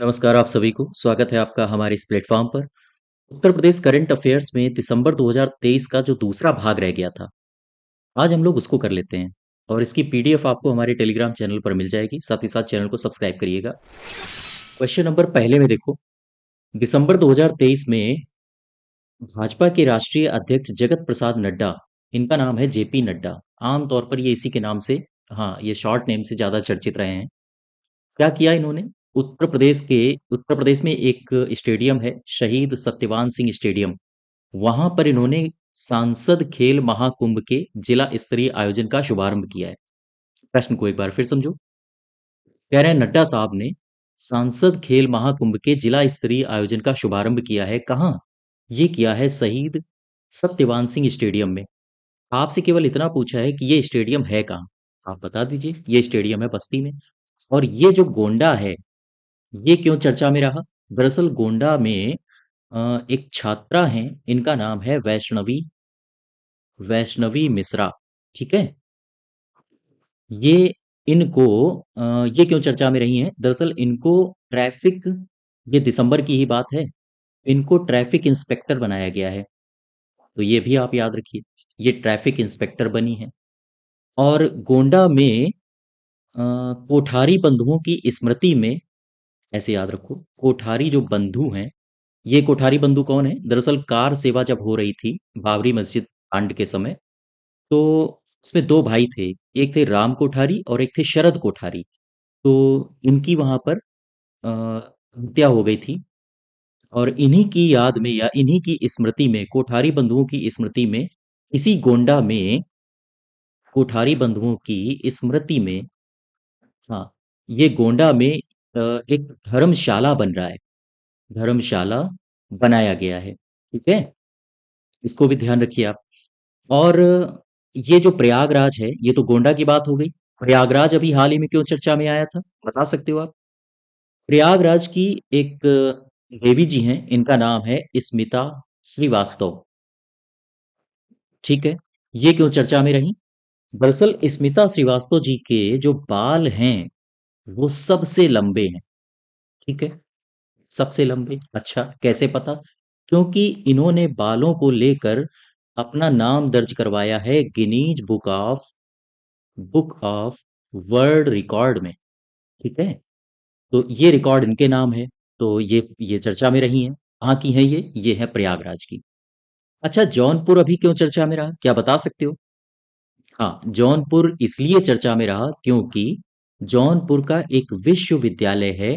नमस्कार आप सभी को, स्वागत है आपका हमारे इस प्लेटफ़ॉर्म पर। उत्तर प्रदेश करंट अफ़ेयर्स में दिसंबर 2023 का जो दूसरा भाग रह गया था, आज हम लोग उसको कर लेते हैं और इसकी पीडीएफ आपको हमारे टेलीग्राम चैनल पर मिल जाएगी, साथ ही साथ चैनल को सब्सक्राइब करिएगा। क्वेश्चन नंबर पहले में देखो, दिसंबर 2023 में भाजपा के राष्ट्रीय अध्यक्ष जगत प्रसाद नड्डा, इनका नाम है जेपी नड्डा, आम तौर पर ये इसी के नाम से हाँ, ये शॉर्ट नेम से ज़्यादा चर्चित रहे हैं। क्या किया इन्होंने? उत्तर प्रदेश में एक स्टेडियम है, शहीद सत्यवान सिंह स्टेडियम। वहां पर इन्होंने सांसद खेल महाकुंभ के जिला स्तरीय आयोजन का शुभारंभ किया है। प्रश्न को एक बार फिर समझो। कह रहे हैं नड्डा साहब ने सांसद खेल महाकुंभ के जिला स्तरीय आयोजन का शुभारंभ किया है। कहाँ? ये किया है शहीद सत्यवान सिंह स्टेडियम में। आपसे केवल इतना पूछा है कि ये स्टेडियम है कहाँ? आप बता दीजिए। ये स्टेडियम है बस्ती में। और ये जो गोंडा है, ये क्यों चर्चा में रहा? दरअसल गोंडा में एक छात्रा हैं, इनका नाम है वैष्णवी वैष्णवी मिश्रा। ठीक है? ये इनको ये क्यों चर्चा में रही हैं? दरअसल इनको ट्रैफिक, ये दिसंबर की ही बात है, इनको ट्रैफिक इंस्पेक्टर बनाया गया है। तो ये भी आप याद रखिए, ये ट्रैफिक इंस्पेक्टर बनी है। और गोंडा में कोठारी बंधुओं की स्मृति में, ऐसे याद रखो, कोठारी जो बंधु हैं, ये कोठारी बंधु कौन है? दरअसल कार सेवा जब हो रही थी बाबरी मस्जिद कांड के समय, तो उसमें दो भाई थे, एक थे राम कोठारी और एक थे शरद कोठारी। तो इनकी वहां पर हत्या हो गई थी और इन्हीं की याद में या इन्हीं की स्मृति में, कोठारी बंधुओं की स्मृति में, इसी गोंडा में कोठारी बंधुओं की स्मृति में, हाँ, ये गोंडा में एक धर्मशाला बन रहा है, धर्मशाला बनाया गया है। ठीक है, इसको भी ध्यान रखिए आप। और ये जो प्रयागराज है, ये तो गोंडा की बात हो गई। प्रयागराज अभी हाल ही में क्यों चर्चा में आया था, बता सकते हो आप? प्रयागराज की एक देवी जी हैं, इनका नाम है स्मिता श्रीवास्तव। ठीक है, ये क्यों चर्चा में रही? दरअसल स्मिता श्रीवास्तव जी के जो बाल हैं, वो सबसे लंबे हैं। ठीक है, सबसे लंबे। अच्छा, कैसे पता? क्योंकि इन्होंने बालों को लेकर अपना नाम दर्ज करवाया है Guinness book of world record में। ठीक है, तो ये रिकॉर्ड इनके नाम है। तो ये चर्चा में रही हैं। कहाँ की है ये है प्रयागराज की। अच्छा, जौनपुर अभी क्यों चर्चा में रहा, क्या बता सकते हो? हाँ, जौनपुर इसलिए चर्चा में रहा क्योंकि जौनपुर का एक विश्वविद्यालय है।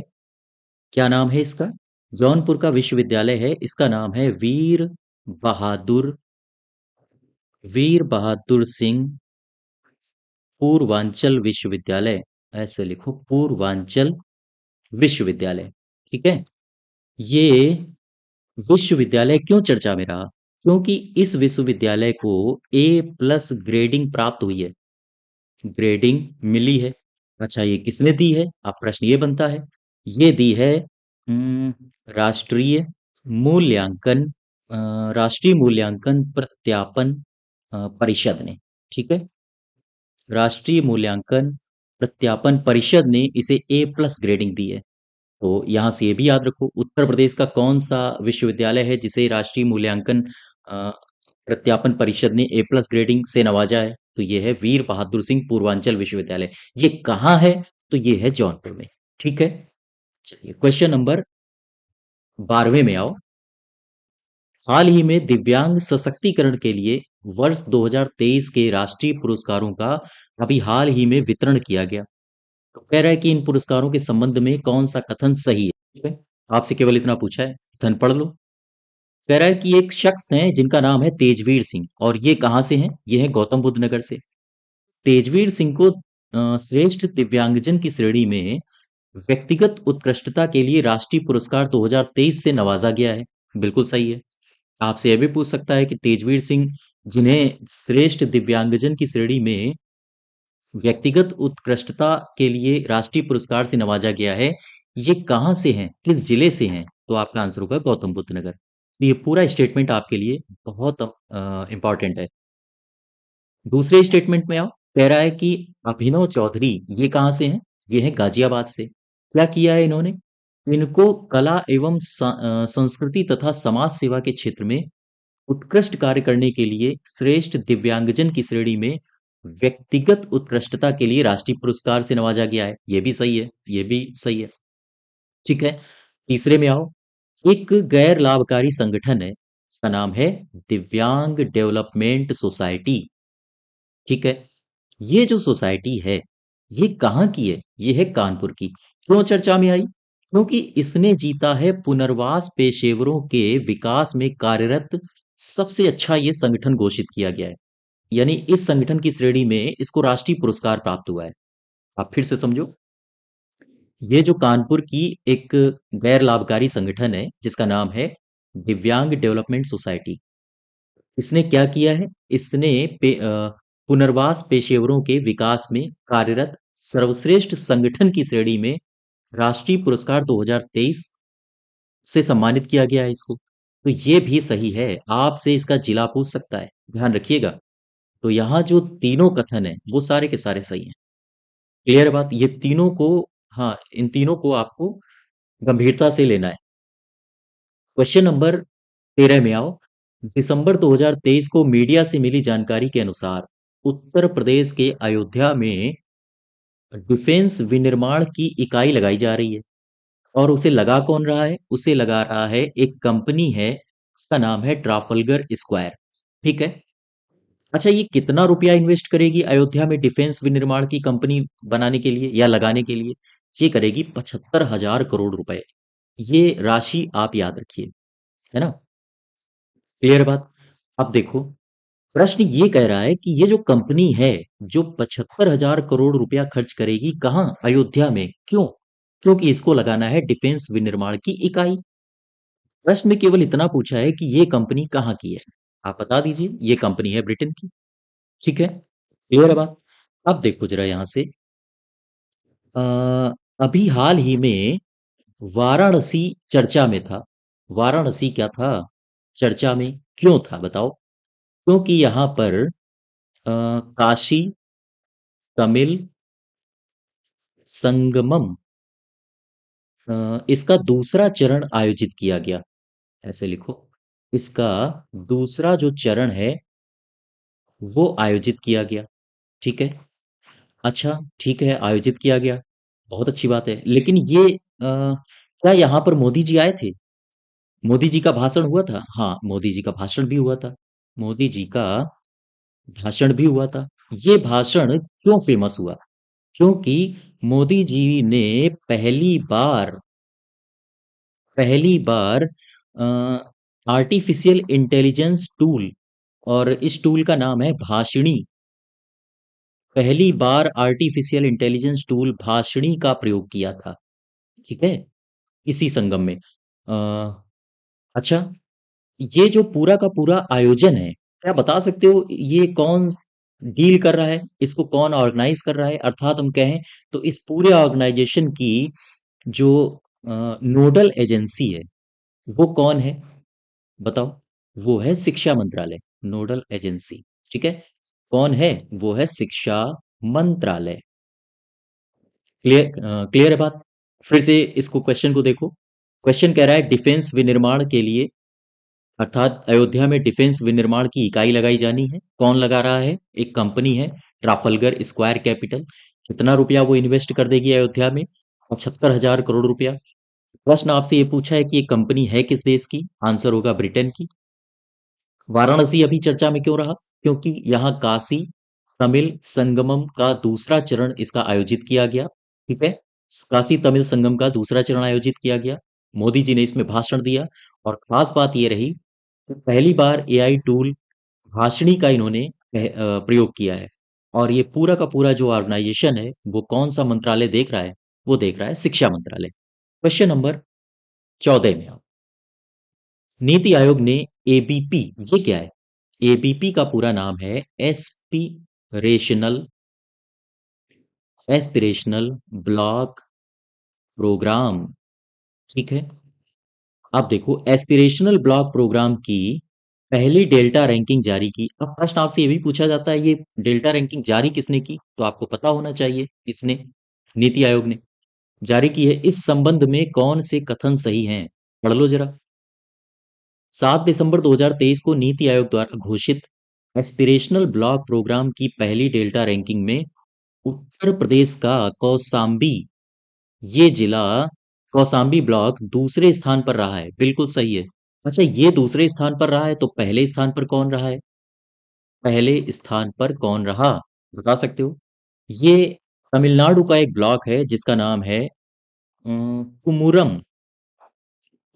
क्या नाम है इसका? जौनपुर का विश्वविद्यालय है, इसका नाम है बहादुर वीर बहादुर सिंह पूर्वांचल विश्वविद्यालय। ऐसे लिखो, पूर्वांचल विश्वविद्यालय। ठीक है, ये विश्वविद्यालय क्यों चर्चा में रहा? क्योंकि इस विश्वविद्यालय को ए प्लस ग्रेडिंग प्राप्त हुई है, ग्रेडिंग मिली है। अच्छा, ये किसने दी है? अब प्रश्न ये बनता है, ये दी है राष्ट्रीय मूल्यांकन राष्ट्रीय मूल्यांकन प्रत्यापन परिषद ने। ठीक है, राष्ट्रीय मूल्यांकन प्रत्यापन परिषद ने इसे ए प्लस ग्रेडिंग दी है। तो यहाँ से ये भी याद रखो, उत्तर प्रदेश का कौन सा विश्वविद्यालय है जिसे राष्ट्रीय मूल्यांकन अ, प्रत्यापन परिषद ने ए प्लस ग्रेडिंग से नवाजा है? तो ये है वीर बहादुर सिंह पूर्वांचल विश्वविद्यालय। ये कहाँ है? तो ये है जौनपुर में। ठीक है, चलिए क्वेश्चन नंबर 12वें में आओ। हाल ही में दिव्यांग सशक्तिकरण के लिए वर्ष 2023 के राष्ट्रीय पुरस्कारों का अभी हाल ही में वितरण किया गया। तो कह रहा है कि इन पुरस्कारों के संबंध में कौन सा कथन सही है? ठीक है, आपसे केवल इतना पूछा है, कथन पढ़ लो। कह रहा है कि एक शख्स है जिनका नाम है तेजवीर सिंह, और ये कहाँ से हैं? ये है गौतम बुद्ध नगर से। तेजवीर सिंह को श्रेष्ठ दिव्यांगजन की श्रेणी में व्यक्तिगत उत्कृष्टता के लिए राष्ट्रीय पुरस्कार 2023 से नवाजा गया है। बिल्कुल सही है। आपसे यह भी पूछ सकता है कि तेजवीर सिंह, जिन्हें श्रेष्ठ दिव्यांगजन की श्रेणी में व्यक्तिगत उत्कृष्टता के लिए राष्ट्रीय पुरस्कार से नवाजा गया है, ये कहाँ से हैं, किस जिले से हैं? तो आपका आंसर होगा गौतम बुद्ध नगर। तो ये पूरा स्टेटमेंट आपके लिए बहुत इंपॉर्टेंट है। दूसरे स्टेटमेंट में आओ। कह रहा है कि अभिनव चौधरी, ये कहाँ से हैं? ये है गाजियाबाद से। क्या किया है इन्होंने? इनको कला एवं संस्कृति तथा समाज सेवा के क्षेत्र में उत्कृष्ट कार्य करने के लिए श्रेष्ठ दिव्यांगजन की श्रेणी में व्यक्तिगत उत्कृष्टता के लिए राष्ट्रीय पुरस्कार से नवाजा गया है। ये भी सही है, ये भी सही है। ठीक है। तीसरे में आओ। एक गैर लाभकारी संगठन है, इसका नाम है दिव्यांग डेवलपमेंट सोसाइटी। ठीक है। ये जो सोसाइटी है, ये कहाँ की है? ये है कानपुर की। क्यों चर्चा में आई? क्योंकि इसने जीता है पुनर्वास पेशेवरों के विकास में कार्यरत सबसे अच्छा ये संगठन घोषित किया गया है। यानी इस संगठन की श्रेणी में इसको राष्ट्रीय पुरस्कार प्राप्त हुआ है। आप फिर से समझो। ये जो कानपुर की एक गैर लाभकारी संगठन है जिसका नाम है दिव्यांग डेवलपमेंट सोसाइटी, इसने क्या किया है? इसने पुनर्वास पेशेवरों के विकास में कार्यरत सर्वश्रेष्ठ संगठन की श्रेणी में राष्ट्रीय पुरस्कार 2023 से सम्मानित किया गया है इसको। तो ये भी सही है। आपसे इसका जिला पूछ सकता है, ध्यान रखिएगा। तो यहाँ जो तीनों कथन है वो सारे के सारे सही हैं। क्लियर बात? ये तीनों को, हाँ, इन तीनों को आपको गंभीरता से लेना है। क्वेश्चन नंबर 13 में आओ। दिसंबर 2023 को मीडिया से मिली जानकारी के अनुसार उत्तर प्रदेश के अयोध्या में डिफेंस विनिर्माण की इकाई लगाई जा रही है। और उसे लगा कौन रहा है? उसे लगा रहा है एक कंपनी है, उसका नाम है ट्राफल्गर स्क्वायर। ठीक है। अच्छा, ये कितना रुपया इन्वेस्ट करेगी अयोध्या में डिफेंस विनिर्माण की कंपनी बनाने के लिए या लगाने के लिए? ये करेगी 75,000 करोड़ रुपए। ये राशि आप याद रखिए, है ना? क्लियर बात? अब देखो, प्रश्न ये कह रहा है कि ये जो कंपनी है, जो 75,000 करोड़ रुपया खर्च करेगी, कहाँ? अयोध्या में। क्यों? क्योंकि इसको लगाना है डिफेंस विनिर्माण की इकाई। प्रश्न में केवल इतना पूछा है कि ये कंपनी कहाँ की है। आप बता दीजिए। ये कंपनी है ब्रिटेन की। ठीक है। क्लियर है बात? अब देखो जरा यहां से, अ, अभी हाल ही में वाराणसी चर्चा में था। वाराणसी क्या था? चर्चा में। क्यों था बताओ? क्योंकि यहाँ पर काशी तमिल संगमम, इसका दूसरा चरण आयोजित किया गया। ऐसे लिखो, इसका दूसरा जो चरण है वो आयोजित किया गया। ठीक है। अच्छा, ठीक है, आयोजित किया गया, बहुत अच्छी बात है। लेकिन ये क्या यहाँ पर मोदी जी आए थे? मोदी जी का भाषण हुआ था? हाँ, मोदी जी का भाषण भी हुआ था। मोदी जी का भाषण भी हुआ था। ये भाषण क्यों फेमस हुआ? क्योंकि मोदी जी ने पहली बार आर्टिफिशियल इंटेलिजेंस टूल, और इस टूल का नाम है भाषिणी। पहली बार आर्टिफिशियल इंटेलिजेंस टूल भाषिणी का प्रयोग किया था। ठीक है। इसी संगम में। अच्छा, ये जो पूरा का पूरा आयोजन है, क्या बता सकते हो ये कौन डील कर रहा है? इसको कौन ऑर्गेनाइज कर रहा है? अर्थात हम कहें तो इस पूरे ऑर्गेनाइजेशन की जो नोडल एजेंसी है वो कौन है? बताओ। वो है शिक्षा मंत्रालय, नोडल एजेंसी। ठीक है। कौन है? वो है शिक्षा मंत्रालय। क्लियर? क्लियर है बात? फिर से इसको, क्वेश्चन को देखो। क्वेश्चन कह रहा है डिफेंस विनिर्माण के लिए, अर्थात अयोध्या में डिफेंस विनिर्माण की इकाई लगाई जानी है। कौन लगा रहा है? एक कंपनी है, ट्राफल्गर स्क्वायर कैपिटल। कितना रुपया वो इन्वेस्ट कर देगी अयोध्या में? 75,000 करोड़ रुपया। प्रश्न आपसे ये पूछा है कि ये कंपनी है किस देश की? आंसर होगा ब्रिटेन की। वाराणसी अभी चर्चा में क्यों रहा? क्योंकि यहाँ काशी तमिल संगमम का दूसरा चरण इसका आयोजित किया गया। ठीक है। काशी तमिल संगम का दूसरा चरण आयोजित किया गया। मोदी जी ने इसमें भाषण दिया। और खास बात यह रही कि पहली बार एआई टूल भाषणी का इन्होंने प्रयोग किया है। और ये पूरा का पूरा जो ऑर्गेनाइजेशन है वो कौन सा मंत्रालय देख रहा है? वो देख रहा है शिक्षा मंत्रालय। क्वेश्चन नंबर 14 में आओ। नीति आयोग ने एबीपी, ये क्या है? एबीपी का पूरा नाम है एस्पिरेशनल एस्पिरेशनल ब्लॉक प्रोग्राम। ठीक है। अब देखो, एस्पिरेशनल ब्लॉक प्रोग्राम की पहली डेल्टा रैंकिंग जारी की। अब प्रश्न आपसे ये भी पूछा जाता है, ये डेल्टा रैंकिंग जारी किसने की? तो आपको पता होना चाहिए, किसने? नीति आयोग ने। जारी की है। इस संबंध में कौन से कथन सही हैं? पढ़ लो जरा। 7 दिसंबर 2023 को नीति आयोग द्वारा घोषित एस्पिरेशनल ब्लॉक प्रोग्राम की पहली डेल्टा रैंकिंग में उत्तर प्रदेश का कौसाम्बी, ये जिला कौसाम्बी ब्लॉक दूसरे स्थान पर रहा है। बिल्कुल सही है। अच्छा, ये दूसरे स्थान पर रहा है तो पहले स्थान पर कौन रहा है? पहले स्थान पर कौन रहा, बता सकते हो? ये तमिलनाडु का एक ब्लॉक है जिसका नाम है कुमुरम,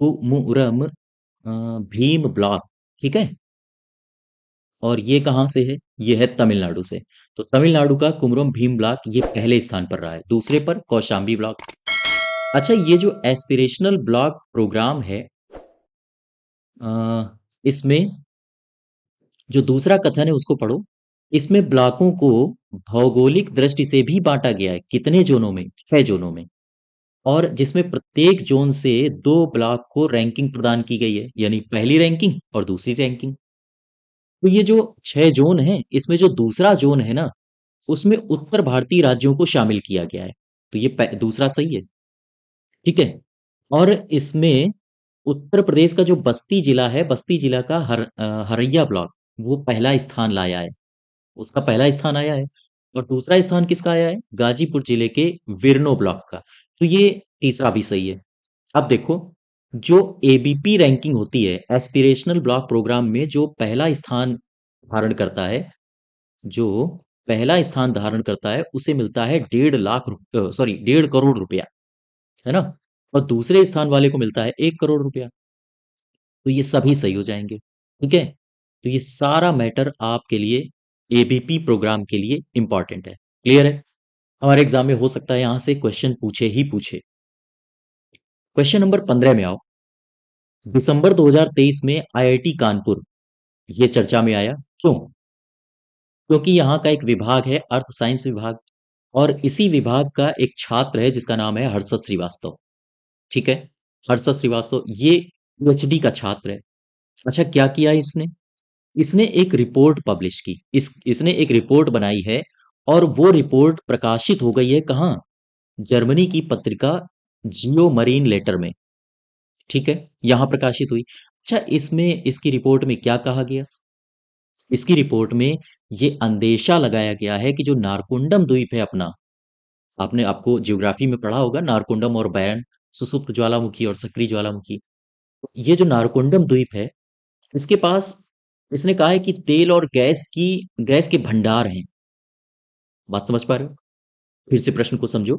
कुमुरम भीम ब्लॉक। ठीक है। और ये कहाँ से है? ये है तमिलनाडु से। तो तमिलनाडु का कुमरम भीम ब्लॉक ये पहले स्थान पर रहा है, दूसरे पर कौशाम्बी ब्लॉक। अच्छा, ये जो एस्पिरेशनल ब्लॉक प्रोग्राम है, अ, इसमें जो दूसरा कथन है उसको पढ़ो। इसमें ब्लॉकों को भौगोलिक दृष्टि से भी बांटा गया है। कितने जोनों में? 6 जोनों में। और जिसमें प्रत्येक जोन से 2 ब्लॉक को रैंकिंग प्रदान की गई है, यानी पहली रैंकिंग और दूसरी रैंकिंग। तो ये जो 6 जोन है, इसमें जो दूसरा जोन है ना, उसमें उत्तर भारतीय राज्यों को शामिल किया गया है। तो ये दूसरा सही है। ठीक है। और इसमें उत्तर प्रदेश का जो बस्ती जिला है, बस्ती जिला का हरैया ब्लॉक, वो पहला स्थान लाया है। उसका पहला स्थान आया है। और दूसरा स्थान किसका आया है? गाजीपुर जिले के विरनो ब्लॉक का। तो ये तीसरा भी सही है। अब देखो, जो एबीपी रैंकिंग होती है, एस्पिरेशनल ब्लॉक प्रोग्राम में जो पहला स्थान धारण करता है, जो पहला स्थान धारण करता है उसे मिलता है 1.5 लाख, सॉरी 1.5 करोड़ रुपया, है ना? और दूसरे स्थान वाले को मिलता है 1 करोड़ रुपया। तो ये सभी सही हो जाएंगे। ठीक है। तो ये सारा मैटर आपके लिए एबीपी प्रोग्राम के लिए इंपॉर्टेंट है। क्लियर है? हमारे एग्जाम में हो सकता है यहां से क्वेश्चन पूछे ही पूछे। क्वेश्चन नंबर 15 में आओ। दिसंबर 2023 में आईआईटी कानपुर ये चर्चा में आया। क्यों? क्योंकि यहाँ का एक विभाग है अर्थ साइंस विभाग, और इसी विभाग का एक छात्र है जिसका नाम है हर्षद श्रीवास्तव। ठीक है। हर्षद श्रीवास्तव ये पीएचडी का छात्र है। अच्छा, क्या किया इसने? इसने एक रिपोर्ट पब्लिश की, इसने एक रिपोर्ट बनाई है। और वो रिपोर्ट प्रकाशित हो गई है कहाँ? जर्मनी की पत्रिका जियो मरीन लेटर में। ठीक है। यहां प्रकाशित हुई। अच्छा, इसमें इसकी रिपोर्ट में क्या कहा गया? इसकी रिपोर्ट में ये अंदेशा लगाया गया है कि जो नारकुंडम द्वीप है अपना, आपने आपको ज्योग्राफी में पढ़ा होगा नारकुंडम और बैरन, सुसुप्त ज्वालामुखी और सक्रिय ज्वालामुखी। ये जो नारकुंडम द्वीप है, इसके पास, इसने कहा है कि तेल और गैस के भंडार हैं। बात समझ पा रहे हो? फिर से प्रश्न को समझो।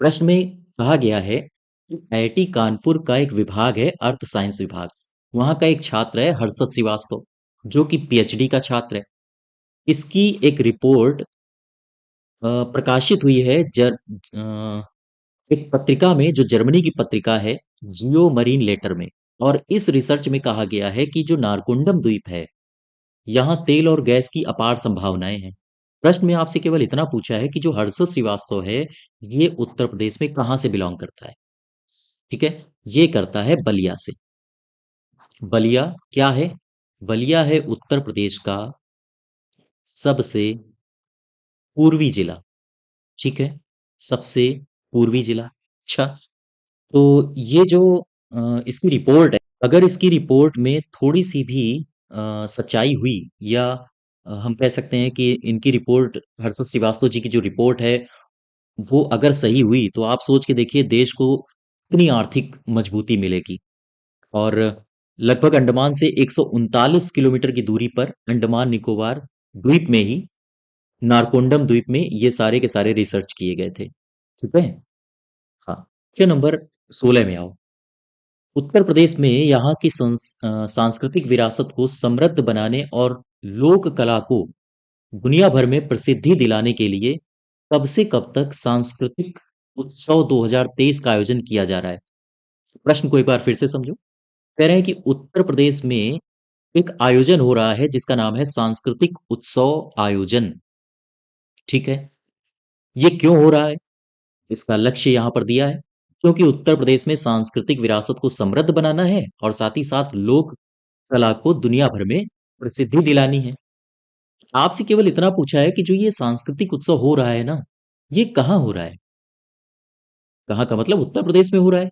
प्रश्न में कहा गया है कि आईआईटी कानपुर का एक विभाग है अर्थ साइंस विभाग, वहां का एक छात्र है हर्षद श्रीवास्तव, जो कि पीएचडी का छात्र है। इसकी एक रिपोर्ट प्रकाशित हुई है एक पत्रिका में, जो जर्मनी की पत्रिका है जियो मरीन लेटर में। और इस रिसर्च में कहा गया है कि जो नारकुंडम द्वीप है, यहाँ तेल और गैस की अपार संभावनाएं हैं। प्रश्न में आपसे केवल इतना पूछा है कि जो हर्षद श्रीवास्तव है, ये उत्तर प्रदेश में कहाँ से बिलोंग करता है? ठीक है। ये करता है बलिया से। बलिया क्या है? बलिया है उत्तर प्रदेश का सबसे पूर्वी जिला। ठीक है। सबसे पूर्वी जिला। अच्छा, तो ये जो इसकी रिपोर्ट है, अगर इसकी रिपोर्ट में थोड़ी सी भी सच्चाई हुई, या हम कह सकते हैं कि इनकी रिपोर्ट, हर्षद श्रीवास्तव जी की जो रिपोर्ट है, वो अगर सही हुई, तो आप सोच के देखिए देश को कितनी आर्थिक मजबूती मिलेगी। और लगभग अंडमान से 139 किलोमीटर की दूरी पर अंडमान निकोबार द्वीप में ही, नारकोंडम द्वीप में, ये सारे के सारे रिसर्च किए गए थे। ठीक है। हाँ। क्वेश्चन नंबर 16 में आओ। उत्तर प्रदेश में यहाँ की सांस्कृतिक विरासत को समृद्ध बनाने और लोक कला को दुनिया भर में प्रसिद्धि दिलाने के लिए कब से कब तक सांस्कृतिक उत्सव 2023 का आयोजन किया जा रहा है? प्रश्न को एक बार फिर से समझो। कह रहे हैं कि उत्तर प्रदेश में एक आयोजन हो रहा है जिसका नाम है सांस्कृतिक उत्सव आयोजन। ठीक है। ये क्यों हो रहा है? इसका लक्ष्य यहां पर दिया है, क्योंकि उत्तर प्रदेश में सांस्कृतिक विरासत को समृद्ध बनाना है और साथ ही साथ लोक कला को दुनिया भर में प्रसिद्धि दिलानी है। आपसे केवल इतना पूछा है कि जो ये सांस्कृतिक उत्सव हो रहा है ना, ये कहाँ हो रहा है? कहाँ का मतलब उत्तर प्रदेश में हो रहा है,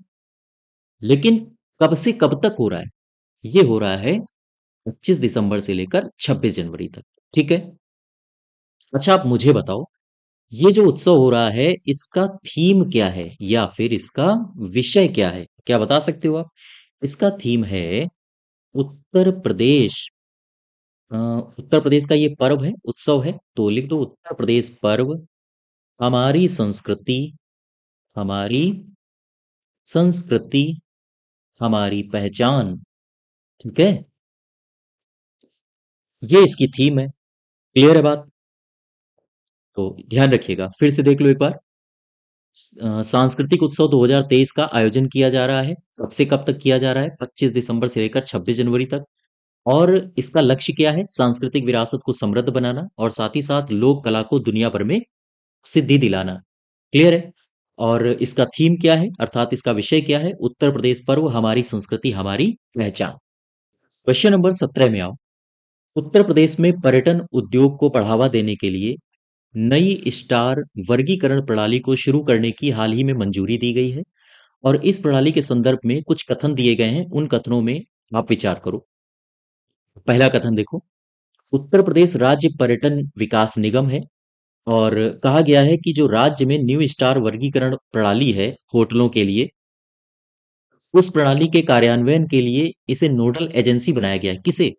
लेकिन कब से कब तक हो रहा है? ये हो रहा है 25 दिसंबर से लेकर 26 जनवरी तक। ठीक है? अच्छा, आप मुझे बताओ, ये जो उत्सव हो रहा है इसका थीम क्या है या फिर इसका विषय क्या है? क्या बता सकते हो आप? इसका थीम है उत्तर प्रदेश। उत्तर प्रदेश का ये पर्व है, उत्सव है, तो लिख दो उत्तर प्रदेश पर्व, हमारी संस्कृति, हमारी संस्कृति, हमारी पहचान। ठीक है? ये इसकी थीम है। क्लियर है बात? तो ध्यान रखिएगा, फिर से देख लो एक बार। सांस्कृतिक उत्सव 2023 का आयोजन किया जा रहा है। कब से कब तक किया जा रहा है? 25 दिसंबर से लेकर 26 जनवरी तक। और इसका लक्ष्य क्या है? सांस्कृतिक विरासत को समृद्ध बनाना और साथ ही साथ लोक कला को दुनिया भर में सिद्धि दिलाना। क्लियर है? और इसका थीम क्या है, अर्थात इसका विषय क्या है? उत्तर प्रदेश पर्व, हमारी संस्कृति, हमारी पहचान। क्वेश्चन नंबर 17 में आओ। उत्तर प्रदेश में पर्यटन उद्योग को बढ़ावा देने के लिए नई स्टार वर्गीकरण प्रणाली को शुरू करने की हाल ही में मंजूरी दी गई है। और इस प्रणाली के संदर्भ में कुछ कथन दिए गए हैं, उन कथनों में आप विचार करो। पहला कथन देखो, उत्तर प्रदेश राज्य पर्यटन विकास निगम है। और कहा गया है कि जो राज्य में न्यू स्टार वर्गीकरण प्रणाली है होटलों के लिए, उस प्रणाली के कार्यान्वयन के लिए इसे नोडल एजेंसी बनाया गया है। किसे?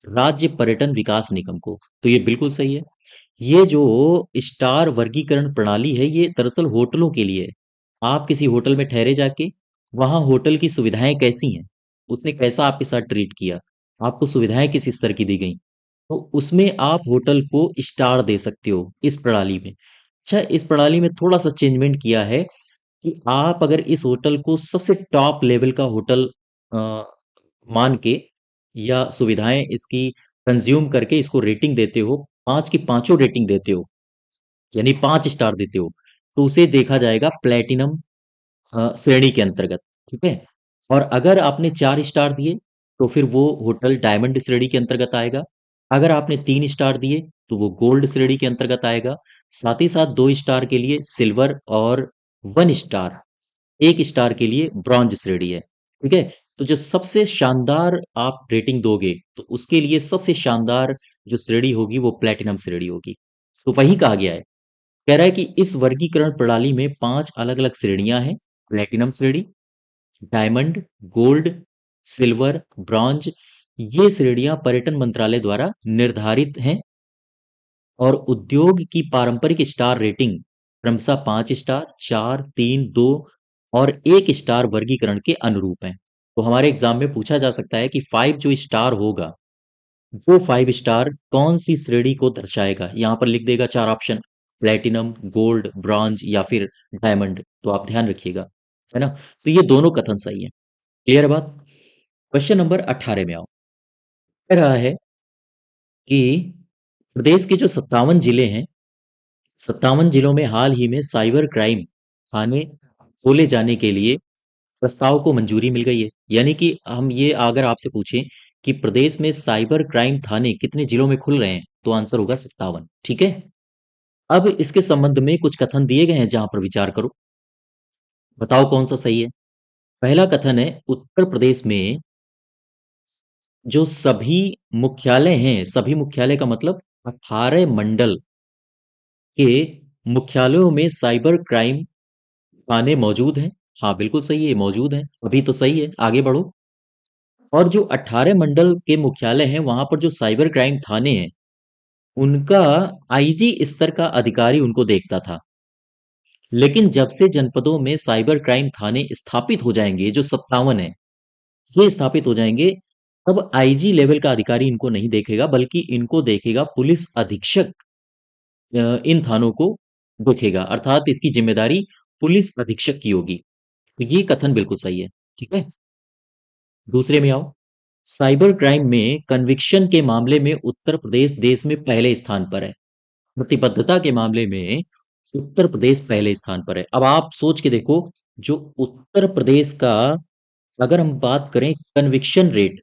राज्य पर्यटन विकास निगम को। तो ये बिल्कुल सही है। ये जो स्टार वर्गीकरण प्रणाली है ये दरअसल होटलों के लिए है। आप किसी होटल में ठहरे जाके, वहां होटल की सुविधाएं कैसी हैं, उसने कैसा आपके साथ ट्रीट किया, आपको सुविधाएं किस स्तर की दी गई, तो उसमें आप होटल को स्टार दे सकते हो इस प्रणाली में। अच्छा, इस प्रणाली में थोड़ा सा चेंजमेंट किया है कि आप अगर इस होटल को सबसे टॉप लेवल का होटल अ, मान के या सुविधाएं इसकी कंज्यूम करके इसको रेटिंग देते हो, पांच की पांचों रेटिंग देते हो, यानी 5 स्टार देते हो, तो उसे देखा जाएगा प्लेटिनम श्रेणी के अंतर्गत। ठीक है? और अगर आपने 4 स्टार दिए तो फिर वो होटल डायमंड श्रेणी के अंतर्गत आएगा। अगर आपने 3 स्टार दिए तो वो गोल्ड श्रेणी के अंतर्गत आएगा। साथ ही साथ 2 स्टार के लिए सिल्वर, और 1 स्टार, 1 स्टार के लिए ब्रॉन्ज श्रेणी है। ठीक है? तो जो सबसे शानदार आप रेटिंग दोगे तो उसके लिए सबसे शानदार जो श्रेणी होगी वो प्लेटिनम श्रेणी होगी। तो वही कहा गया है। कह रहा है कि इस वर्गीकरण प्रणाली में 5 अलग अलग श्रेणियां हैं। प्लेटिनम श्रेणी, डायमंड, गोल्ड, सिल्वर, ब्रॉन्ज। ये श्रेणियां पर्यटन मंत्रालय द्वारा निर्धारित हैं और उद्योग की पारंपरिक स्टार रेटिंग क्रमशः 5 स्टार, 4, 3, 2 और 1 स्टार वर्गीकरण के अनुरूप है। तो हमारे एग्जाम में पूछा जा सकता है कि 5 जो स्टार होगा वो 5 स्टार कौन सी श्रेणी को दर्शाएगा? यहां पर लिख देगा 4 ऑप्शन, प्लेटिनम, गोल्ड, ब्रॉन्ज या फिर डायमंड। तो आप ध्यान रखिएगा, है ना? तो ये दोनों कथन सही है। क्लियर बात? क्वेश्चन नंबर 18 में आओ। कह रहा है कि प्रदेश के जो 57 जिले हैं, 57 जिलों में हाल ही में साइबर क्राइम थाने खोले जाने के लिए प्रस्ताव को मंजूरी मिल गई है। यानी कि हम ये अगर आपसे पूछें कि प्रदेश में साइबर क्राइम थाने कितने जिलों में खुल रहे हैं, तो आंसर होगा 57। ठीक है? अब इसके संबंध में कुछ कथन दिए गए हैं जहां पर विचार करो। बताओ कौन सा सही है? पहला कथन है, उत्तर प्रदेश में जो सभी मुख्यालय हैं, सभी मुख्यालय का मतलब 18 मंडल के मुख्यालयों में साइबर क्राइम थाने मौजूद हैं। हाँ बिल्कुल सही है, मौजूद हैं, अभी तो सही है, आगे बढ़ो। और जो 18 मंडल के मुख्यालय हैं वहां पर जो साइबर क्राइम थाने हैं, उनका आईजी स्तर का अधिकारी उनको देखता था। लेकिन जब से जनपदों में साइबर क्राइम थाने स्थापित हो जाएंगे, जो 57 है, ये स्थापित हो जाएंगे, तब आईजी लेवल का अधिकारी इनको नहीं देखेगा, बल्कि इनको देखेगा पुलिस अधीक्षक। इन थानों को देखेगा, अर्थात इसकी जिम्मेदारी पुलिस अधीक्षक की होगी। तो ये कथन बिल्कुल सही है। ठीक है? दूसरे में आओ। साइबर क्राइम में कन्विक्शन के मामले में उत्तर प्रदेश देश में पहले स्थान पर है। प्रतिबद्धता के मामले में उत्तर प्रदेश पहले स्थान पर है। अब आप सोच के देखो, जो उत्तर प्रदेश का, अगर हम बात करें कन्विक्शन रेट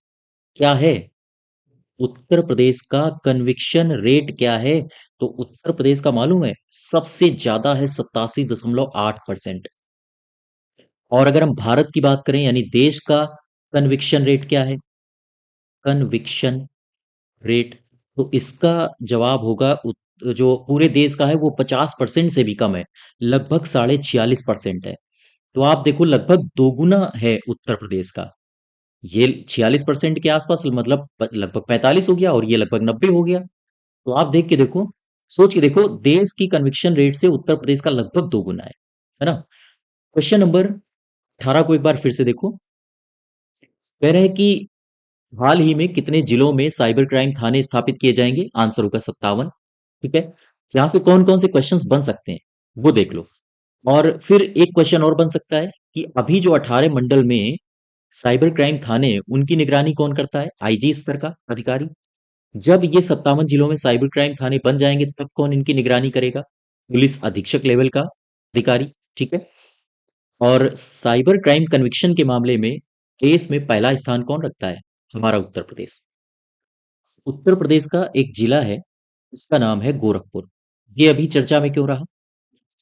क्या है, उत्तर प्रदेश का कन्विक्शन रेट क्या है, तो उत्तर प्रदेश का मालूम है सबसे ज्यादा है, 87.8%। और अगर हम भारत की बात करें यानी देश का कन्विक्शन रेट क्या है? कन्विक्शन रेट, तो इसका जवाब होगा जो पूरे देश का है वो 50% से भी कम है, लगभग 46.5% है। तो आप देखो लगभग दोगुना है उत्तर प्रदेश का। ये 46% के आसपास मतलब लगभग 45 हो गया और ये लगभग 90 हो गया। तो आप देख के देखो, सोच के देखो, देश की कन्विक्शन रेट से उत्तर प्रदेश का लगभग दोगुना है ना? क्वेश्चन नंबर 18 को एक बार फिर से देखो। कह रहे हैं कि हाल ही में कितने जिलों में साइबर क्राइम थाने स्थापित किए जाएंगे? आंसर होगा 57। ठीक है, यहां से कौन कौन से क्वेश्चंस बन सकते हैं वो देख लो। और फिर एक क्वेश्चन और बन सकता है कि अभी जो 18 मंडल में साइबर क्राइम थाने, उनकी निगरानी कौन करता है? आईजी स्तर का अधिकारी। जब ये 57 जिलों में साइबर क्राइम थाने बन जाएंगे तब कौन इनकी निगरानी करेगा? पुलिस अधीक्षक लेवल का अधिकारी। ठीक है, और साइबर क्राइम कन्विक्शन के मामले में देश में पहला स्थान कौन रखता है? हमारा उत्तर प्रदेश। उत्तर प्रदेश का एक जिला है, इसका नाम है गोरखपुर। ये अभी चर्चा में क्यों रहा?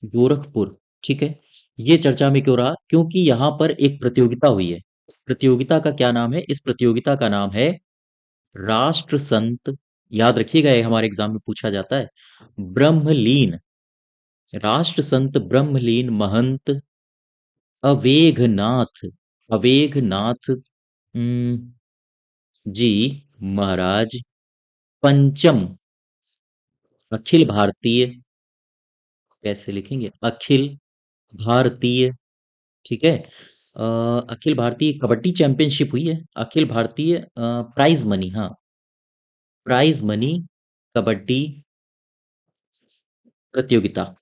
गोरखपुर। ठीक है, ये चर्चा में क्यों रहा? क्योंकि यहाँ पर एक प्रतियोगिता हुई है। इस प्रतियोगिता का क्या नाम है? इस प्रतियोगिता का नाम है राष्ट्र संत, याद रखिएगा ये हमारे एग्जाम में पूछा जाता है, ब्रह्मलीन, राष्ट्र संत ब्रह्मलीन महंत अवेघनाथ, अवेघनाथ जी महाराज पंचम अखिल भारतीय, कैसे लिखेंगे? अखिल भारतीय। ठीक है, अखिल भारतीय कबड्डी चैंपियनशिप हुई है, अखिल भारतीय प्राइज मनी, हाँ, प्राइज मनी कबड्डी प्रतियोगिता,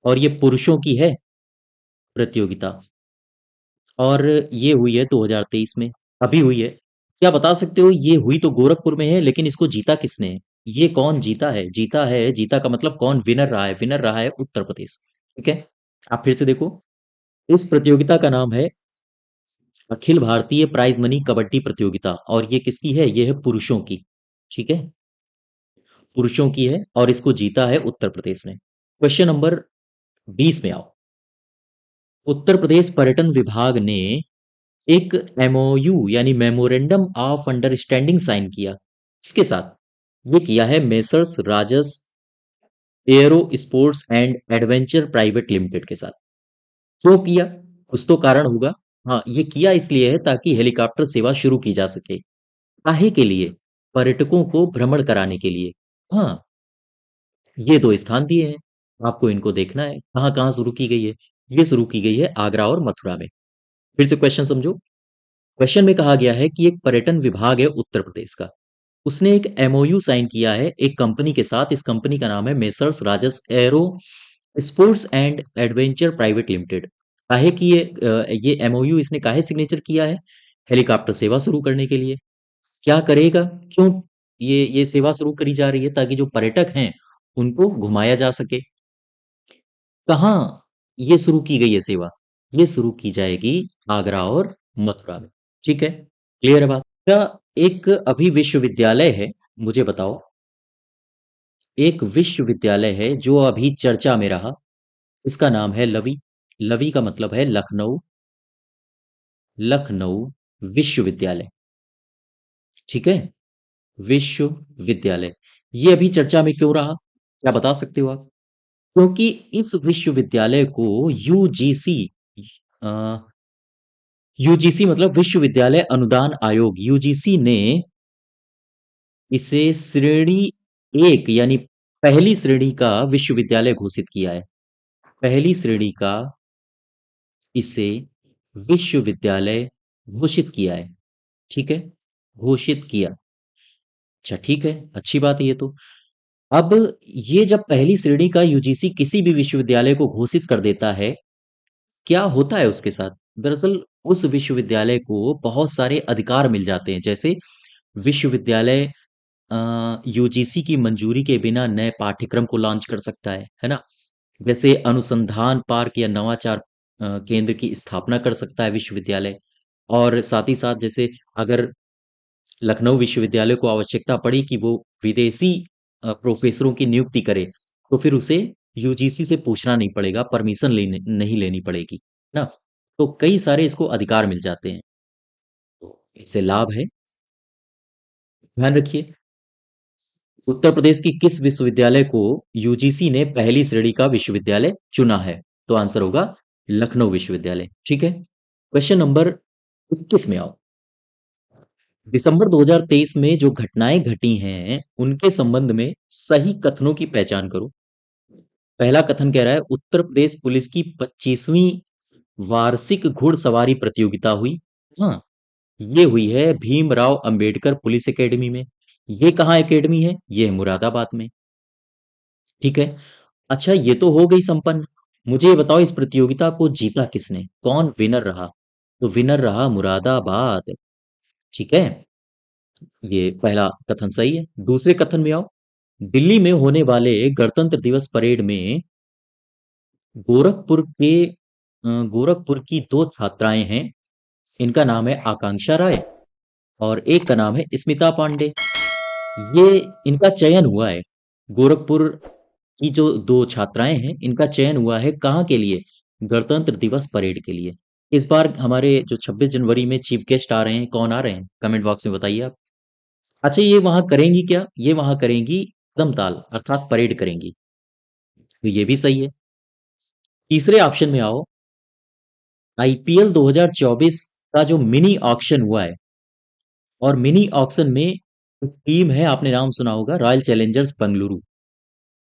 और ये पुरुषों की है प्रतियोगिता, और ये हुई है 2023 में, अभी हुई है। क्या बता सकते हो, ये हुई तो गोरखपुर में है लेकिन इसको जीता किसने है? ये कौन जीता है? जीता है, जीता का मतलब कौन विनर रहा है? विनर रहा है उत्तर प्रदेश। ठीक है, आप फिर से देखो, इस प्रतियोगिता का नाम है अखिल भारतीय प्राइज मनी कबड्डी प्रतियोगिता, और ये किसकी है? ये है पुरुषों की। ठीक है, पुरुषों की है और इसको जीता है उत्तर प्रदेश ने। क्वेश्चन नंबर 20 में आओ। उत्तर प्रदेश पर्यटन विभाग ने एक एमओयू यानी मेमोरेंडम ऑफ अंडरस्टैंडिंग साइन किया, इसके साथ ये किया है messrs Rajas aero sports and adventure private limited के साथ। क्यों किया? कुछ तो कारण होगा। हाँ, ये किया इसलिए है ताकि हेलीकॉप्टर सेवा शुरू की जा सके। काहे के लिए? पर्यटकों को भ्रमण कराने के लिए। हाँ, ये दो स्थान दिए हैं, आपको इनको देखना है कहाँ कहाँ शुरू की गई है। ये शुरू की गई है आगरा और मथुरा में। फिर से क्वेश्चन समझो। क्वेश्चन में कहा गया है कि एक पर्यटन विभाग है उत्तर प्रदेश का, उसने एक एमओयू साइन किया है एक कंपनी के साथ। इस कंपनी का नाम है messrs Rajas aero sports and adventure private limited. काहे कि ये एमओयू इसने काहे सिग्नेचर किया है? हेलीकॉप्टर सेवा शुरू करने के लिए। क्या करेगा? क्यों ये सेवा शुरू करी जा रही है? ताकि जो पर्यटक हैं उनको घुमाया जा सके। कहाँ ये शुरू की गई है सेवा? ये शुरू की जाएगी आगरा और मथुरा में। ठीक है, क्लियर है बात? क्या एक अभी विश्वविद्यालय है, मुझे बताओ, एक विश्वविद्यालय है जो अभी चर्चा में रहा, इसका नाम है लवी। लवी का मतलब है लखनऊ, लखनऊ विश्वविद्यालय। ठीक है, विश्वविद्यालय। ये अभी चर्चा में क्यों रहा? क्या बता सकते हो आप? क्योंकि इस विश्वविद्यालय को यूजीसी, यूजीसी मतलब विश्वविद्यालय अनुदान आयोग, यूजीसी ने इसे श्रेणी एक यानी पहली श्रेणी का विश्वविद्यालय घोषित किया है। पहली श्रेणी का इसे विश्वविद्यालय घोषित किया है। ठीक है, घोषित किया। अच्छा ठीक है, अच्छी बात है ये तो। अब ये जब पहली श्रेणी का यूजीसी किसी भी विश्वविद्यालय को घोषित कर देता है, क्या होता है उसके साथ? दरअसल उस विश्वविद्यालय को बहुत सारे अधिकार मिल जाते हैं, जैसे विश्वविद्यालय यूजीसी की मंजूरी के बिना नए पाठ्यक्रम को लॉन्च कर सकता है ना? जैसे अनुसंधान पार्क या नवाचार केंद्र की स्थापना कर सकता है विश्वविद्यालय। और साथ ही साथ जैसे अगर लखनऊ विश्वविद्यालय को आवश्यकता पड़ी कि वो विदेशी प्रोफेसरों की नियुक्ति करे, तो फिर उसे यूजीसी से पूछना नहीं पड़ेगा, परमिशन लेने नहीं लेनी पड़ेगी ना? तो कई सारे इसको अधिकार मिल जाते हैं। तो इससे लाभ है। ध्यान रखिए, उत्तर प्रदेश की किस विश्वविद्यालय को यूजीसी ने पहली श्रेणी का विश्वविद्यालय चुना है? तो आंसर होगा लखनऊ विश्वविद्यालय। ठीक है। क्वेश्चन नंबर 21 में आओ। दिसंबर 2023 में जो घटनाएं घटी हैं उनके संबंध में सही कथनों की पहचान करो। पहला कथन कह रहा है उत्तर प्रदेश पुलिस की 25वीं वार्षिक घुड़सवारी प्रतियोगिता हुई। हाँ, ये हुई है भीमराव अंबेडकर पुलिस एकेडमी में। ये कहाँ एकेडमी है? ये है मुरादाबाद में। ठीक है। अच्छा, ये तो हो गई संपन्न। मुझे ये बताओ, इस प्रतियोगिता को जीता किसने? कौन विनर रहा? तो विनर रहा मुरादाबाद। ठीक है। ये पहला कथन सही है। दूसरे कथन में आओ। दिल्ली में होने वाले गणतंत्र दिवस परेड में गोरखपुर के गोरखपुर की दो छात्राएं हैं। इनका नाम है आकांक्षा राय और एक का नाम है स्मिता पांडे। ये इनका चयन हुआ है। गोरखपुर की जो दो छात्राएं हैं इनका चयन हुआ है कहाँ के लिए? गणतंत्र दिवस परेड के लिए। इस बार हमारे जो 26 जनवरी में चीफ गेस्ट आ रहे हैं, कौन आ रहे हैं? कमेंट बॉक्स में बताइए आप। अच्छा, ये वहां करेंगी क्या? ये वहां करेंगी कदमताल अर्थात परेड करेंगी। तो ये भी सही है। तीसरे ऑप्शन में आओ। आईपीएल 2024 का जो मिनी ऑक्शन हुआ है और मिनी ऑक्शन में एक टीम है, आपने नाम सुना होगा, रॉयल चैलेंजर्स बेंगलुरु।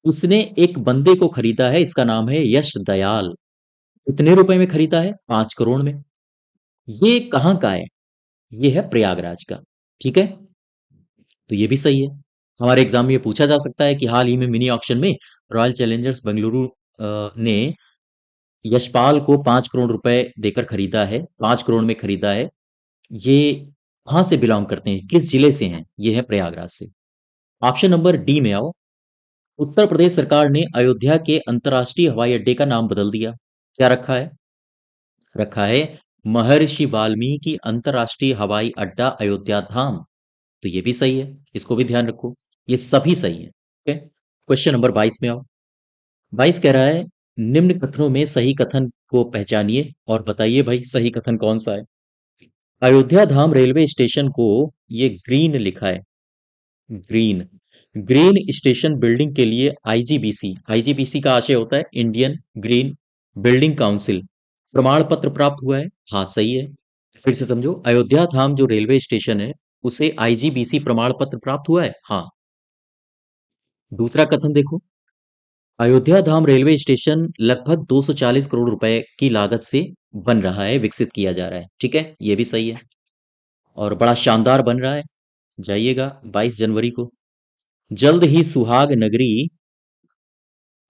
उसने एक बंदे को खरीदा है, इसका नाम है यश दयाल। कितने रुपए में खरीदा है? 5 करोड़ में। ये कहाँ का है? ये है प्रयागराज का। ठीक है। तो ये भी सही है। हमारे एग्जाम में ये पूछा जा सकता है कि हाल ही में मिनी ऑक्शन में रॉयल चैलेंजर्स बेंगलुरु ने यशपाल को 5 करोड़ रुपए देकर खरीदा है। 5 करोड़ में खरीदा है। ये कहाँ से बिलोंग करते हैं, किस जिले से हैं? ये है प्रयागराज से। ऑप्शन नंबर डी में आओ। उत्तर प्रदेश सरकार ने अयोध्या के अंतर्राष्ट्रीय हवाई अड्डे का नाम बदल दिया। क्या रखा है? रखा है महर्षि वाल्मीकि अंतर्राष्ट्रीय हवाई अड्डा अयोध्या धाम। तो ये भी सही है। इसको भी ध्यान रखो। ये सभी सही है। ठीक है। क्वेश्चन नंबर 22 में आओ। 22 कह रहा है निम्न कथनों में सही कथन को पहचानिए और बताइए भाई सही कथन कौन सा है। अयोध्या धाम रेलवे स्टेशन को ये ग्रीन लिखा है। ग्रीन। ग्रीन स्टेशन बिल्डिंग के लिए आईजीबीसी, आईजीबीसी का आशय होता है इंडियन ग्रीन बिल्डिंग काउंसिल, प्रमाण पत्र प्राप्त हुआ है। हाँ, सही है। फिर से समझो, अयोध्या धाम जो रेलवे स्टेशन है उसे आईजीबीसी प्रमाण पत्र प्राप्त हुआ है। हाँ। दूसरा कथन देखो। अयोध्या धाम रेलवे स्टेशन लगभग 240 करोड़ रुपए की लागत से बन रहा है, विकसित किया जा रहा है। ठीक है, ये भी सही है और बड़ा शानदार बन रहा है। जाइएगा 22 जनवरी को। जल्द ही सुहाग नगरी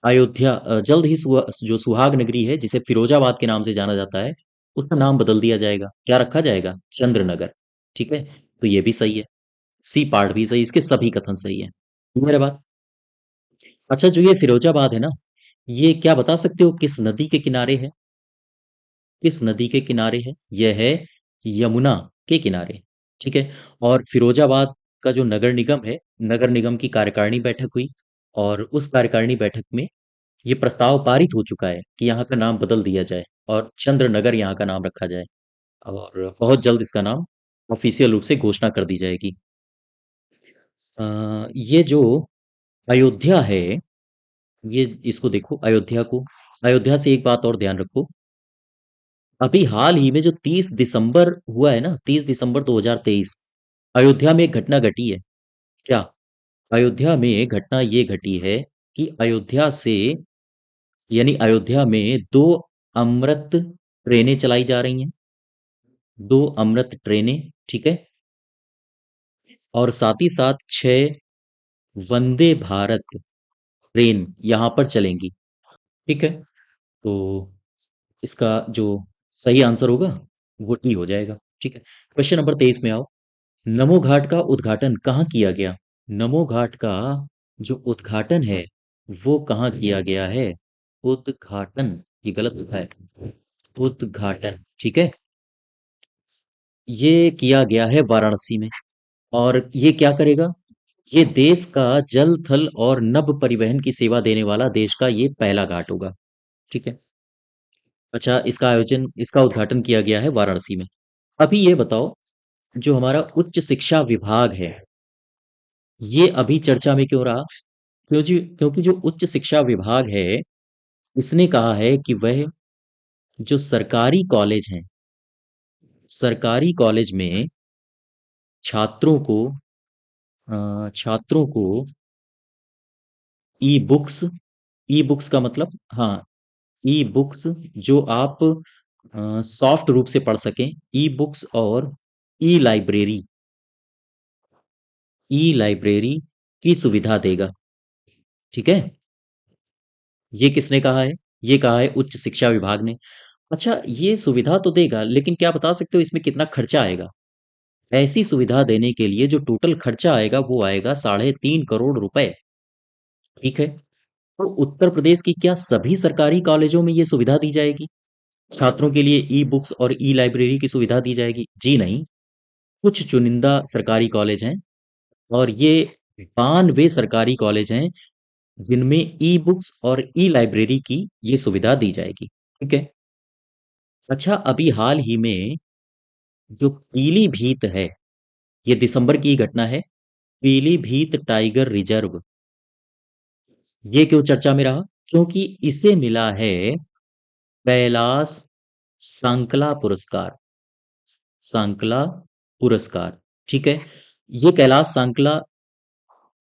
अयोध्या जल्द ही जो सुहाग नगरी है जिसे फिरोजाबाद के नाम से जाना जाता है उसका नाम बदल दिया जाएगा। क्या रखा जाएगा? चंद्रनगर। ठीक है। तो ये भी सही है। सी पार्ट भी सही, इसके सभी कथन सही है। मेरे बात। अच्छा, जो ये फिरोजाबाद है ना, ये क्या बता सकते हो किस नदी के किनारे है? किस नदी के किनारे है? यह है यमुना के किनारे। ठीक है। और फिरोजाबाद का जो नगर निगम है, नगर निगम की कार्यकारिणी बैठक हुई और उस कार्यकारिणी बैठक में ये प्रस्ताव पारित हो चुका है कि यहाँ का नाम बदल दिया जाए और चंद्रनगर यहाँ का नाम रखा जाए। और बहुत जल्द इसका नाम ऑफिशियल रूप से घोषणा कर दी जाएगी। ये जो अयोध्या है, ये इसको देखो अयोध्या को। अयोध्या से एक बात और ध्यान रखो। अभी हाल ही में जो 30 दिसंबर हुआ है ना, 30 दिसंबर 2023, अयोध्या में एक घटना घटी है। क्या? अयोध्या में घटना ये घटी है कि अयोध्या से यानी अयोध्या में दो अमृत ट्रेनें चलाई जा रही हैं। दो अमृत ट्रेनें। ठीक है। और साथ ही साथ 6 वंदे भारत ट्रेन यहां पर चलेंगी। ठीक है। तो इसका जो सही आंसर होगा वो टी हो जाएगा। ठीक है। क्वेश्चन नंबर 23 में आओ। नमो घाट का उद्घाटन कहाँ किया गया? नमो घाट का जो उद्घाटन है वो कहाँ किया गया है? उद्घाटन, ये गलत लिखा है। उद्घाटन। ठीक है। ये किया गया है वाराणसी में। और ये क्या करेगा? ये देश का जल थल और नभ परिवहन की सेवा देने वाला देश का ये पहला घाट होगा। ठीक है। अच्छा, इसका उद्घाटन किया गया है वाराणसी में। अभी ये बताओ, जो हमारा उच्च शिक्षा विभाग है, ये अभी चर्चा में क्यों रहा? क्योंकि जो उच्च शिक्षा विभाग है, इसने कहा है कि वह जो सरकारी कॉलेज में छात्रों को छात्रों को ई बुक्स ई बुक्स का मतलब, हाँ, ई बुक्स जो आप सॉफ्ट रूप से पढ़ सकें, ई बुक्स और ई लाइब्रेरी ई लाइब्रेरी की सुविधा देगा। ठीक है, ये किसने कहा है? ये कहा है उच्च शिक्षा विभाग ने। अच्छा, ये सुविधा तो देगा, लेकिन क्या बता सकते हो इसमें कितना खर्चा आएगा? ऐसी सुविधा देने के लिए जो टोटल खर्चा आएगा वो आएगा 3.5 करोड़ रुपए। ठीक है, तो उत्तर प्रदेश की क्या सभी सरकारी कॉलेजों में ये सुविधा दी जाएगी? छात्रों के लिए ई बुक्स और ई लाइब्रेरी की सुविधा दी जाएगी? जी नहीं। कुछ चुनिंदा सरकारी कॉलेज हैं, और ये 92 सरकारी कॉलेज हैं जिनमें ई बुक्स और ई लाइब्रेरी की ये सुविधा दी जाएगी। ठीक है। अच्छा, अभी हाल ही में जो पीलीभीत है, ये दिसंबर की घटना है, पीलीभीत टाइगर रिजर्व, ये क्यों चर्चा में रहा? क्योंकि इसे मिला है कैलाश सांकला पुरस्कार। सांकला पुरस्कार। ठीक है, ये कैलाश सांकला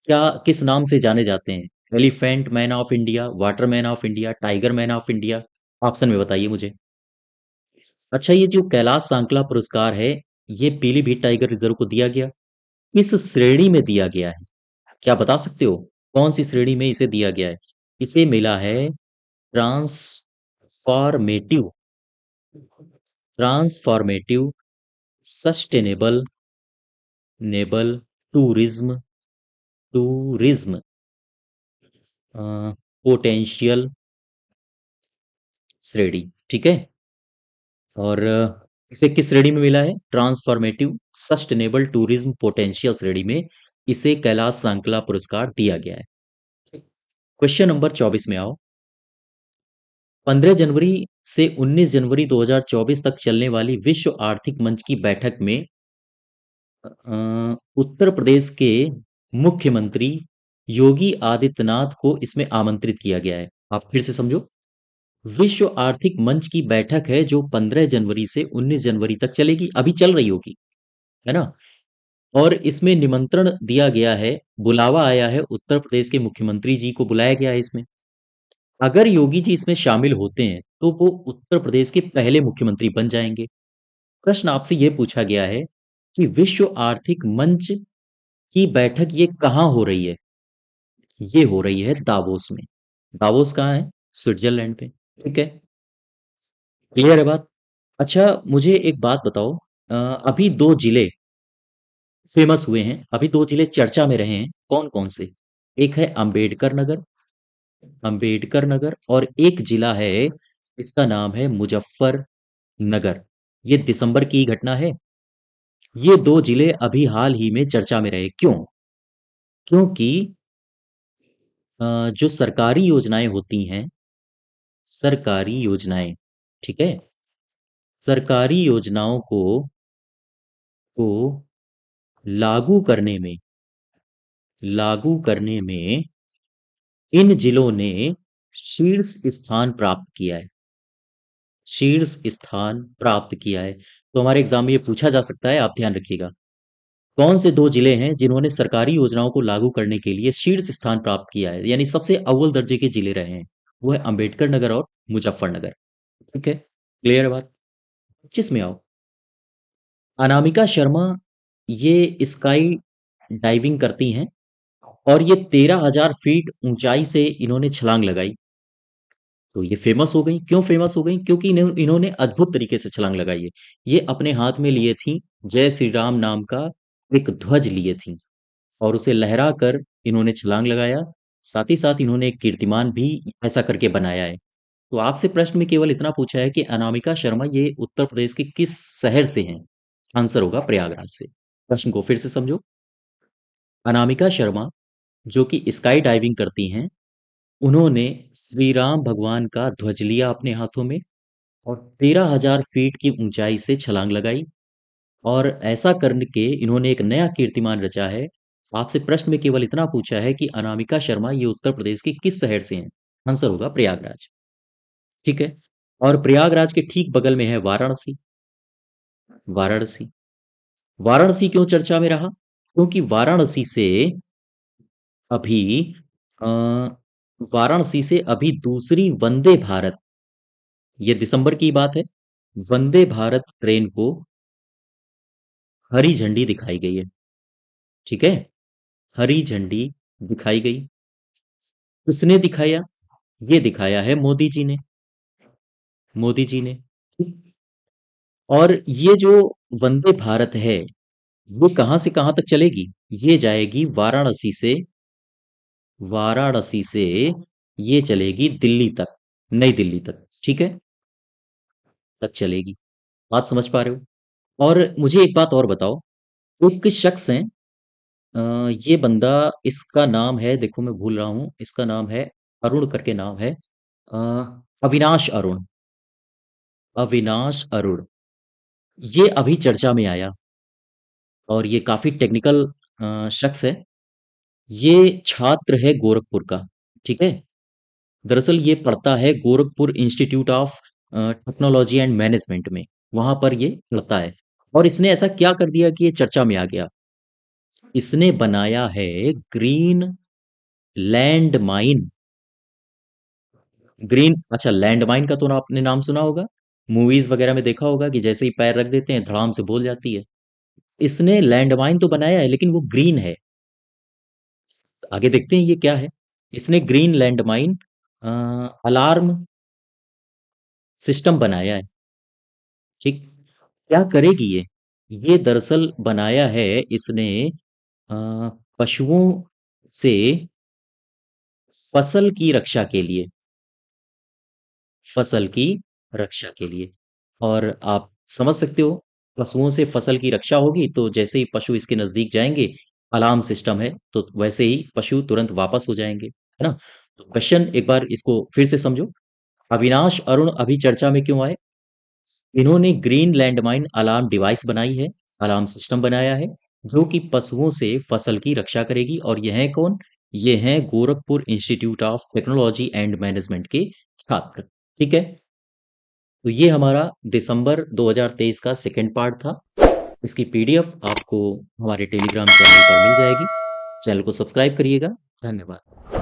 क्या किस नाम से जाने जाते हैं? Elephant man of India, water man of India, tiger man of India? Option में बताइए मुझे। अच्छा, ये जो कैलाश सांकला पुरस्कार है, ये पीलीभीत टाइगर रिजर्व को दिया गया, किस श्रेणी में दिया गया है? क्या बता सकते हो कौन सी श्रेणी में इसे दिया गया है? इसे मिला है ट्रांसफॉर्मेटिव ट्रांसफॉर्मेटिव सस्टेनेबल नेबल टूरिज्म टूरिज्म पोटेंशियल श्रेणी। ठीक है, और इसे किस श्रेणी में मिला है? ट्रांसफॉर्मेटिव सस्टेनेबल टूरिज्म पोटेंशियल श्रेणी में इसे कैलाश सांकला पुरस्कार दिया गया है। क्वेश्चन नंबर 24 में आओ। 15 जनवरी से 19 जनवरी 2024 तक चलने वाली विश्व आर्थिक मंच की बैठक में उत्तर प्रदेश के मुख्यमंत्री योगी आदित्यनाथ को इसमें आमंत्रित किया गया है। आप फिर से समझो, विश्व आर्थिक मंच की बैठक है जो 15 जनवरी से 19 जनवरी तक चलेगी, अभी चल रही होगी, है ना? और इसमें निमंत्रण दिया गया है, बुलावा आया है, उत्तर प्रदेश के मुख्यमंत्री जी को बुलाया गया है इसमें। अगर योगी जी इसमें शामिल होते हैं तो वो उत्तर प्रदेश के पहले मुख्यमंत्री बन जाएंगे। प्रश्न आपसे ये पूछा गया है कि विश्व आर्थिक मंच की बैठक ये कहाँ हो रही है? ये हो रही है दावोस में। दावोस कहाँ है? स्विट्जरलैंड पे। ठीक है, क्लियर है बात? अच्छा, मुझे एक बात बताओ, अभी दो जिले फेमस हुए हैं, अभी दो जिले चर्चा में रहे हैं, कौन कौन से? एक है अंबेडकर नगर, और एक जिला है, इसका नाम है मुजफ्फरनगर। ये दिसंबर की घटना है। ये दो जिले अभी हाल ही में चर्चा में रहे, क्यों? क्योंकि जो सरकारी योजनाएं होती हैं, सरकारी योजनाएं, ठीक है, सरकारी योजनाओं को लागू करने में लागू करने में इन जिलों ने शीर्ष स्थान प्राप्त किया है। शीर्ष स्थान प्राप्त किया है। तो हमारे एग्जाम में ये पूछा जा सकता है, आप ध्यान रखिएगा। कौन से दो जिले हैं जिन्होंने सरकारी योजनाओं को लागू करने के लिए शीर्ष स्थान प्राप्त किया है, यानी सबसे अव्वल दर्जे के जिले रहे हैं? वो है अंबेडकर नगर और मुजफ्फरनगर। ठीक है, क्लियर है बात? 25 में आओ। अनामिका शर्मा, ये स्काई डाइविंग करती हैं, और ये 13,000 फीट ऊंचाई से इन्होंने छलांग लगाई। तो ये फेमस हो गई, क्यों फेमस हो गई? क्योंकि इन्होंने अद्भुत तरीके से छलांग लगाई है। ये अपने हाथ में लिए थी जय श्री राम नाम का एक ध्वज लिए थी, और उसे लहरा कर इन्होंने छलांग लगाया। साथ ही साथ इन्होंने एक कीर्तिमान भी ऐसा करके बनाया है। तो आपसे प्रश्न में केवल इतना पूछा है कि अनामिका शर्मा ये उत्तर प्रदेश के किस शहर से हैं? आंसर होगा प्रयागराज से। प्रश्न को फिर से समझो। अनामिका शर्मा, जो कि स्काई डाइविंग करती हैं, उन्होंने श्री राम भगवान का ध्वज लिया अपने हाथों में, और 13,000 फीट की ऊंचाई से छलांग लगाई। और ऐसा करने के इन्होंने एक नया कीर्तिमान रचा है। आपसे प्रश्न में केवल इतना पूछा है कि अनामिका शर्मा ये उत्तर प्रदेश के किस शहर से हैं? आंसर होगा प्रयागराज। ठीक है। और प्रयागराज के ठीक बगल में है वाराणसी। वाराणसी। वाराणसी क्यों चर्चा में रहा? क्योंकि अभी अ, वाराणसी से अभी दूसरी वंदे भारत, ये दिसंबर की बात है, वंदे भारत ट्रेन को हरी झंडी दिखाई गई है। ठीक है। हरी झंडी दिखाई गई। किसने दिखाया? ये दिखाया है मोदी जी ने। मोदी जी ने। और ये जो वंदे भारत है, ये कहां से कहां तक चलेगी? ये जाएगी वाराणसी से ये चलेगी दिल्ली तक, नई दिल्ली तक। ठीक है। तक चलेगी। बात समझ पा रहे हो? और मुझे एक बात और बताओ। एक शख्स है, ये बंदा, इसका नाम है, देखो मैं भूल रहा हूं, इसका नाम है अरुण करके नाम है। अ, अविनाश अरुण। अविनाश अरुण। ये अभी चर्चा में आया। और ये काफी टेक्निकल शख्स है। ये छात्र है गोरखपुर का। ठीक है। दरअसल ये पढ़ता है Gorakhpur institute of technology and management में। वहां पर ये पढ़ता है। और इसने ऐसा क्या कर दिया कि ये चर्चा में आ गया? इसने बनाया है ग्रीन लैंड माइन। ग्रीन, अच्छा, लैंड माइन का तो ना आपने नाम सुना होगा। मूवीज वगैरह में देखा होगा कि जैसे ही पैर रख देते हैं धड़ाम से बोल जाती है। इसने लैंड माइन तो बनाया है लेकिन वो ग्रीन है। आगे देखते हैं ये क्या है। इसने green land mine alarm system बनाया है। ठीक। क्या करेगी ये? ये दरअसल बनाया है इसने अ, पशुओं से फसल की रक्षा के लिए। फसल की रक्षा के लिए। और आप समझ सकते हो, पशुओं से फसल की रक्षा होगी तो जैसे ही पशु इसके नजदीक जाएंगे, अलार्म सिस्टम है तो वैसे ही पशु तुरंत वापस हो जाएंगे, है ना? तो क्वेश्चन एक बार इसको फिर से समझो। अविनाश अरुण अभी चर्चा में क्यों आए? इन्होंने ग्रीन लैंडमाइन अलार्म डिवाइस बनाई है, अलार्म सिस्टम बनाया है, जो कि पशुओं से फसल की रक्षा करेगी। और यह है कौन? ये हैं Gorakhpur institute of technology and management के छात्र। ठीक है। तो ये हमारा दिसंबर 2023 का सेकंड पार्ट था। इसकी पीडीएफ आपको हमारे टेलीग्राम चैनल पर मिल जाएगी। चैनल को सब्सक्राइब करिएगा। धन्यवाद।